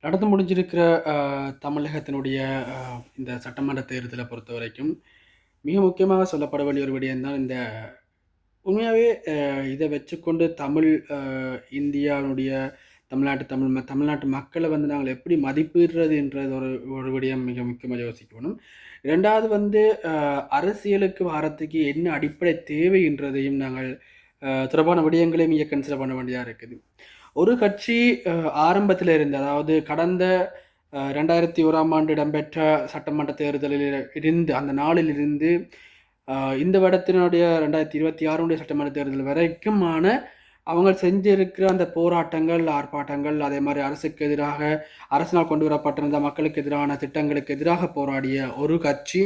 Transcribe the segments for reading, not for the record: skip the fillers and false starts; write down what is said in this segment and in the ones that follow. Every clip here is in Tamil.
நடந்து முடிஞ்சிருக்கிற தமிழகத்தினுடைய அ இந்த சட்டமன்ற தேர்தலை பொறுத்தவரைக்கும், மிக முக்கியமாக சொல்லப்பட வேண்டிய ஒரு விடயம் தான் இந்த உண்மையாவே இத வச்சுக்கொண்டு தமிழ் அ இந்தியாவுடைய தமிழ்நாட்டு மக்கள வந்து நாங்கள் எப்படி மதிப்பிடுறதுன்றது ஒரு ஒரு விடயம் மிக முக்கியமா யோசிக்கணும். 2வது வந்து அ அரசியலுக்கு வாரத்துக்கு என்ன அடிப்படை தேவைன்றதையும் நாங்கள் தொடர்பான விடயங்களையும் இங்க கன்சிடர் பண்ண வேண்டியதா இருக்குது. ஒரு கட்சி அ ஆரம்பத்தில இருந்து, அதாவது கடந்த 2001ஆம் ஆண்டு இடம்பெற்ற சட்டமன்ற தேர்தலில் இருந்து அந்த நாளிலிருந்து அ இந்த வருடத்தினுடைய 2026 சட்டமன்ற தேர்தல் வரைக்குமான அவங்க செஞ்சிருக்கிற அந்த போராட்டங்கள், ஆர்ப்பாட்டங்கள், அதேமாரி அரசுக்கு எதிராக அரசினால் கொண்டு வரப்பட்டிருந்த மக்களுக்கு எதிரான திட்டங்களுக்கு எதிராக போராடிய ஒரு கட்சி,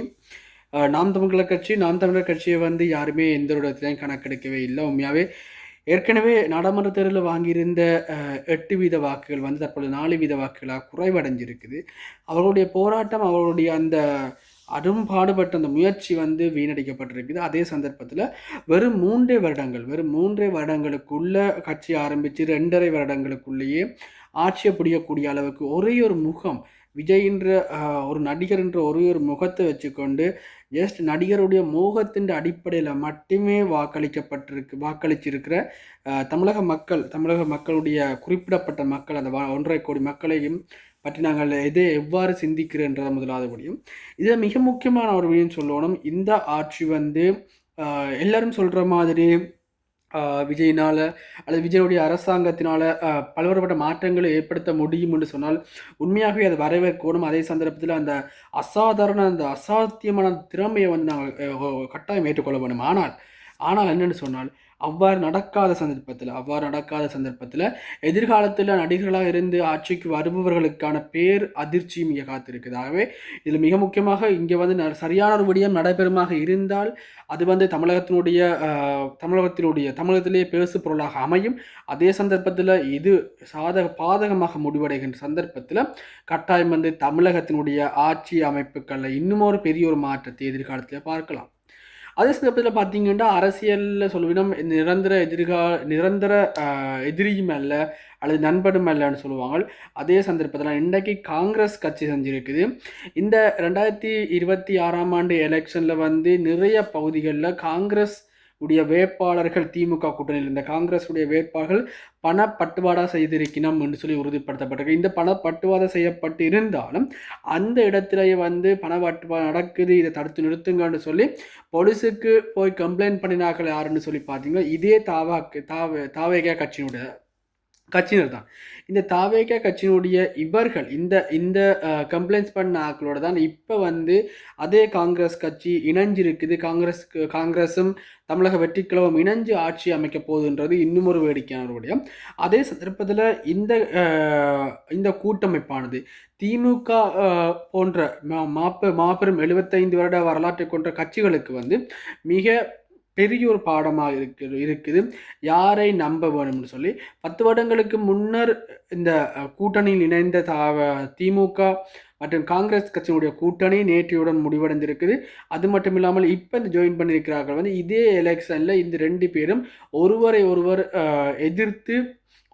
நாம் தமிழர் கட்சி. நாம் தமிழர் கட்சிய வந்து யாருமே எந்த ஒரு இடத்துலயும் கணக்கெடுக்கவே இல்ல. உண்மையாவே ஏற்கனவே நாடாளுமன்ற தேர்தலில் வாங்கியிருந்த 8 வீத வாக்குகள் வந்து தற்பொழுது 4 வீத வாக்குகளா குறைவடைஞ்சிருக்குது. அவர்களுடைய போராட்டம், அவர்களுடைய அந்த அரும்பாடுபட்ட அந்த முயற்சி வந்து வீணடிக்கப்பட்டிருக்குது. அதே சந்தர்ப்பத்தில வெறும் 3 வருடங்களுக்குள்ள கட்சி ஆரம்பிச்சு 2 1/2 வருடங்களுக்குள்ளேயே ஆட்சிய பிடிக்கக்கூடிய அளவுக்கு ஒரே ஒரு முகம், விஜய்ன்ற ஒரு நடிகர் என்ற ஒரே ஒரு முகத்த வச்சுக்கொண்டு, ஜஸ்ட் நடிகருடைய மோகத்தின் அடிப்படையில மட்டுமே வாக்களிச்சிருக்கிற தமிழக மக்களுடைய குறிப்பிடப்பட்ட மக்கள், அந்த 1 1/2 கோடி மக்களையும் பற்றி நாங்கள் எவ்வாறு சிந்திக்கிறோன்றத முதலாவது முடியும். இதில மிக முக்கியமான ஒரு விஷயம் சொல்லணும். இந்த ஆட்சி வந்து அ எல்லாரும் சொல்ற மாதிரி அ விஜயினால அல்லது விஜயுடைய அரசாங்கத்தினால பலதரப்பட்ட மாற்றங்களை ஏற்படுத்த முடியும் என்று சொன்னால், உண்மையாகவே அதை வரவேற்கணும். அதே சந்தர்ப்பத்தில அந்த அசாத்தியமான திறமைய வந்து நாங்கள் கட்டாயம் ஏற்றுக்கொள்ள வேண்டும். ஆனால் என்னன்னு சொன்னால், அவ்வாறு நடக்காத சந்தர்ப்பத்தில எதிர்காலத்தில நடிகர்களாக இருந்து ஆட்சிக்கு வருபவர்களுக்கான பேர் அதிர்ச்சியும் இங்க காத்திருக்குது. ஆகவே இதில மிக முக்கியமாக இங்க வந்து சரியான ஒரு விடயம் நடைபெறுமாக இருந்தால், அது வந்து தமிழகத்திலேயே பேசு பொருளாக அமையும். அதே சந்தர்ப்பத்தில இது பாதகமாக முடிவடைகின்ற சந்தர்ப்பத்தில, கட்டாயம் வந்து தமிழகத்தினுடைய ஆட்சி அமைப்புகள்ல இன்னும் ஒரு பெரிய ஒரு மாற்றத்தை எதிர்காலத்தில பார்க்கலாம். அதே சந்தர்ப்பத்தில பார்த்தீங்கன்னா, அரசியல்ல சொல்லுவிடம் நிரந்தர அ எதிரியும் அல்ல, அல்லது நண்பனும் அல்லன்னு சொல்லுவாங்க. அதே சந்தர்ப்பத்தில இன்றைக்கு காங்கிரஸ் கட்சி செஞ்சிருக்குது. இந்த 2026ஆம் ஆண்டு எலக்ஷன்ல வந்து நிறைய பகுதிகள்ல காங்கிரஸ் உடைய வேட்பாளர்கள், திமுக கூட்டணியில் இருந்த காங்கிரஸ் உடைய வேட்பாளர்கள் பணப்பட்டுவாடா செய்திருக்கணும் என்று சொல்லி உறுதிப்படுத்தப்பட்டிருக்கு. இந்த பணப்பட்டுவாடா செய்யப்பட்டு இருந்தாலும், அந்த இடத்திலேயே வந்து பணப்பட்டுவாடா நடக்குது, இதை தடுத்து நிறுத்துங்கன்னு சொல்லி போலீஸுக்கு போய் கம்ப்ளைண்ட் பண்ணினார்கள் யாருன்னு சொல்லி பார்த்தீங்கன்னா, இதே தாவேகா கட்சியினர் தான். இந்த தாவேகா கட்சியினுடைய இவர்கள் இந்த இந்த கம்ப்ளைண்ட்ஸ் பண்ண ஆட்களோட தான் இப்ப வந்து அதே காங்கிரஸ் கட்சி இணைஞ்சிருக்குது. காங்கிரஸும் தமிழக வெற்றிக் கழகமும் இணைஞ்சு ஆட்சி அமைக்கப் போகுதுன்றது இன்னும் ஒரு வேடிக்கையான ஒரு விடயம். அதே சந்தர்ப்பத்தில இந்த அ இந்த கூட்டமைப்பானது திமுக போன்ற மாபெரும் 75 வருட வரலாற்றை கொண்ட கட்சிகளுக்கு வந்து மிக பெரிய ஒரு பாடமா இருக்குது. யாரை நம்ப வேணும்னு சொல்லி 10 வருடங்களுக்கு முன்னர் இந்த கூட்டணியில் இணைந்த திமுக மற்றும் காங்கிரஸ் கட்சியினுடைய கூட்டணி நேற்றையுடன் முடிவடைந்திருக்குது. அது மட்டும் இல்லாமல் இப்ப இந்த ஜாயின் பண்ணியிருக்கிறார்கள் வந்து இதே எலெக்ஷன்ல இந்த 2 பேரும் ஒருவரை ஒருவர் எதிர்த்து,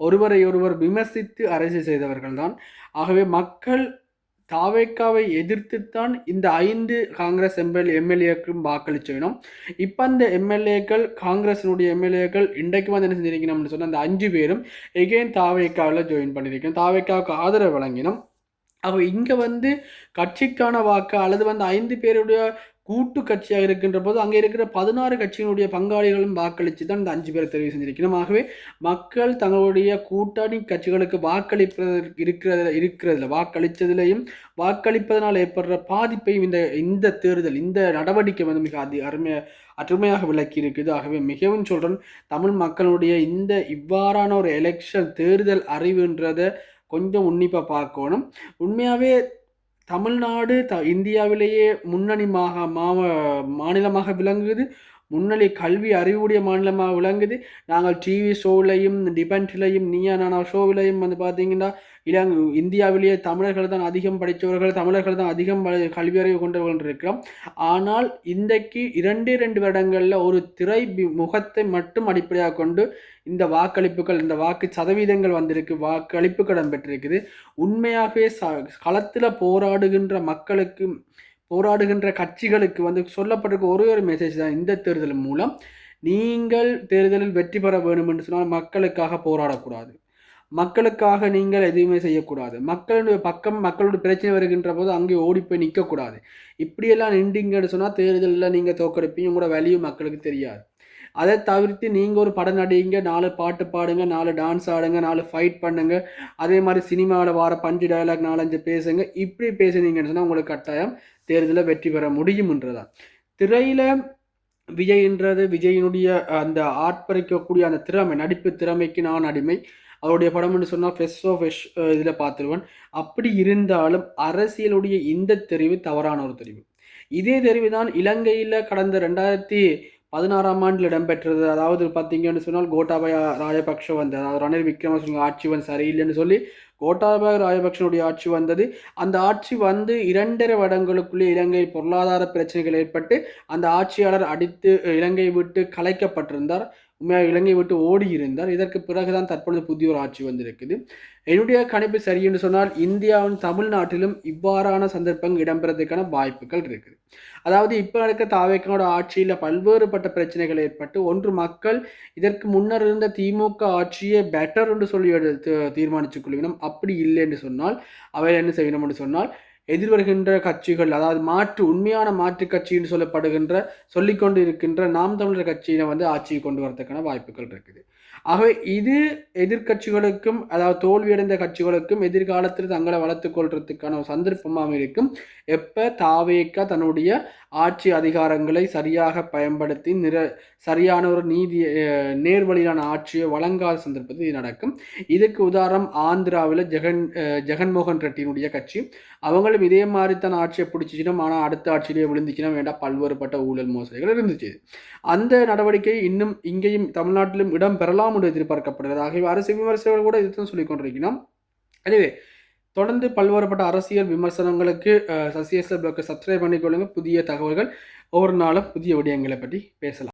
ஒருவரை ஒருவர் விமர்சித்து அரசியல் செய்தவர்கள் தான். ஆகவே மக்கள் தாவேக்காவை எதிர்த்துத்தான் இந்த 5 காங்கிரஸ் எம்எல்ஏக்களும் வாக்களிச்சேனும். இப்ப அந்த எம்எல்ஏக்கள், காங்கிரஸினுடைய எம்எல்ஏக்கள் இன்றைக்கு வந்து என்ன செஞ்சிருக்கணும்னு சொன்னா, அந்த 5 பேரும் எகெயின் தாவேக்காவுல ஜாயின் பண்ணியிருக்கணும். தாவேக்காவுக்கு ஆதரவு வழங்கினோம். அப்ப இங்க வந்து கட்சிக்கான வாக்கு அல்லது வந்து 5 பேருடைய கூட்டு கட்சியாக இருக்கின்ற போது, அங்க இருக்கிற 16 கட்சியினுடைய பங்காளிகளும் வாக்களிச்சு தான் இந்த 5 பேரை தெரிவு செஞ்சிருக்கணும். ஆகவே மக்கள் தங்களுடைய கூட்டணி கட்சிகளுக்கு வாக்களிச்சதிலையும், வாக்களிப்பதனால் ஏற்படுற பாதிப்பையும் இந்த தேர்தல், இந்த நடவடிக்கை வந்து மிக அருமையாக விளக்கி இருக்குது. ஆகவே மிகவும் சொல்றேன், தமிழ் மக்களுடைய இவ்வாறான ஒரு எலெக்ஷன் தேர்தல் அறிவுன்றத கொஞ்சம் உன்னிப்பா பார்க்கணும். உண்மையாவே தமிழ்நாடு இந்தியாவிலேயே முன்னணி மாநிலமாக விளங்குது. முன்னணி கல்வி அறிவுடைய மாநிலமாக விளங்குது. நாங்கள் டிவி ஷோவிலையும், டிபெண்ட்லையும், நீயா நானா ஷோவிலையும் வந்து பார்த்தீங்கன்னா, இந்தியாவிலேயே தமிழர்கள் தான் அதிகம் படித்தவர்கள், தமிழர்கள் தான் அதிகம் கல்வியறிவு கொண்டவர்கள் இருக்கிறோம். ஆனால் இன்றைக்கு 2 வருடங்களில் ஒரு திரை முகத்தை மட்டும் அடிப்படையாக கொண்டு இந்த வாக்களிப்புகள், இந்த வாக்கு சதவீதங்கள் வந்திருக்கு, வாக்களிப்புகள் இடம்பெற்றிருக்குது. உண்மையாகவே களத்தில் போராடுகின்ற மக்களுக்கு, போராடுகின்ற கட்சிகளுக்கு சொல்லப்பட்டிருக்க ஒரே ஒரு மெசேஜ் தான், இந்த தேர்தல் மூலம் நீங்கள் தேர்தலில் வெற்றி பெற வேண்டும் என்று சொன்னால் மக்களுக்காக போராடக்கூடாது, மக்களுக்காக நீங்கள் எதுவுமே செய்யக்கூடாது, மக்களுடைய பக்கம் மக்களுடைய பிரச்சனை வருகின்ற போது அங்கே ஓடி போய் நிற்கக்கூடாது. இப்படியெல்லாம் நின்றீங்கன்னு சொன்னால் தேர்தலில் நீங்கள் தோக்கடிப்பீங்க, உங்களோட வேல்யூ மக்களுக்கு தெரியாது. அதை தவிர்த்து நீங்கள் ஒரு படம் நடிங்க, 4 பாட்டு பாடுங்க, 4 டான்ஸ் ஆடுங்க, 4 ஃபைட் பண்ணுங்க, அதே மாதிரி சினிமாவில் வர பஞ்சு டயலாக் 4-5 பேசுங்க. இப்படி பேசுனீங்கன்னு சொன்னால் உங்களுக்கு கட்டாயம் தேர்தலில் வெற்றி பெற முடியும்ன்றதான். திரையில் விஜய்ன்றது, விஜயினுடைய அந்த ஆட்பறிக்கக்கூடிய அந்த திறமை, நடிப்பு திறமைக்கு நான் அடிமை. அவருடைய படம்னு சொன்னால் ஃபெஷ் இதில் பார்த்துருவேன். அப்படி இருந்தாலும் அரசியலுடைய இந்த தெரிவு தவறான ஒரு தெரிவு. இதே தெரிவு தான் இலங்கையில் கடந்த 2016ஆம் ஆண்டில் இடம்பெற்றது. அதாவது பார்த்தீங்கன்னு சொன்னால் கோட்டாபய ராஜபக்ஷ அதாவது ரணில் விக்ரமசிங்க ஆட்சி சரியில்லைன்னு சொல்லி கோட்டாபய ராஜபக்ஷனுடைய ஆட்சி வந்தது. அந்த ஆட்சி 2.5 வருடங்களுக்குள்ளே இலங்கையில் பொருளாதார பிரச்சனைகள் ஏற்பட்டு அந்த ஆட்சியாளர் அடித்து இலங்கையை விட்டு கலைக்கப்பட்டிருந்தார். உண்மையாக இலங்கை விட்டு ஓடி இருந்தார். இதற்கு பிறகுதான் தற்பொழுது புதிய ஒரு ஆட்சி வந்திருக்குது. என்னுடைய கணிப்பு சரி என்று சொன்னால் இந்தியாவின் தமிழ்நாட்டிலும் இவ்வாறான சந்தர்ப்பங்கள் இடம்பெறதுக்கான வாய்ப்புகள் இருக்குது. அதாவது இப்போ நடக்க தாவேக்கனோட ஆட்சியில் பல்வேறுபட்ட பிரச்சனைகள் ஏற்பட்டு, ஒன்று மக்கள் இதற்கு முன்னர் இருந்த திமுக ஆட்சியே பெட்டர் என்று சொல்லி தீர்மானித்துக் கொள்கிறோம். அப்படி இல்லை என்று சொன்னால் அவை என்ன செய்யணும் என்று சொன்னால் எதிர்வருகின்ற கட்சிகள், அதாவது உண்மையான மாற்று கட்சின்னு சொல்லிக்கொண்டு இருக்கின்ற நாம் தமிழர் கட்சியினை ஆட்சியை கொண்டு வரதுக்கான வாய்ப்புகள் இருக்குது. ஆகவே இது எதிர்கட்சிகளுக்கும், அதாவது தோல்வியடைந்த கட்சிகளுக்கும் எதிர்காலத்தில் தங்களை வளர்த்துக் கொள்றதுக்கான ஒரு சந்தர்ப்பமாக இருக்கும். எப்போ தாவேக்கா தன்னுடைய ஆட்சி அதிகாரங்களை சரியாக பயன்படுத்தி சரியான ஒரு நேர்வழியிலான ஆட்சியை வழங்காத சந்தர்ப்பத்தில் இது நடக்கும். இதுக்கு உதாரணம் ஆந்திராவில் ஜெகன்மோகன் ரெட்டியினுடைய கட்சி. அவங்களும் இதே மாதிரி தான் ஆட்சியை பிடிச்சிச்சிடும், ஆனால் அடுத்த ஆட்சியிலேயே விழுந்துச்சுன்னா வேண்டாம், பல்வேறுபட்ட ஊழல் மோசடிகள் இருந்துச்சு. அந்த நடவடிக்கை இன்னும் இங்கேயும் தமிழ்நாட்டிலும் இடம் பெறலாம் என்று எதிர்பார்க்கப்படுகிறது. ஆகவே அரசியல் விமர்சகர்கள் கூட இதுதான் சொல்லிக் கொண்டிருக்கிறோம். எனவே தொடர்ந்து பல்வேறுபட்ட அரசியல் விமர்சனங்களுக்கு சசிஎஸ்எல் ப்ளாக்கை சப்ஸ்கிரைப் பண்ணிக்கொள்ளுங்க. புதிய தகவல்கள் ஒவ்வொரு நாளும் புதிய விடயங்களை பற்றி பேசலாம்.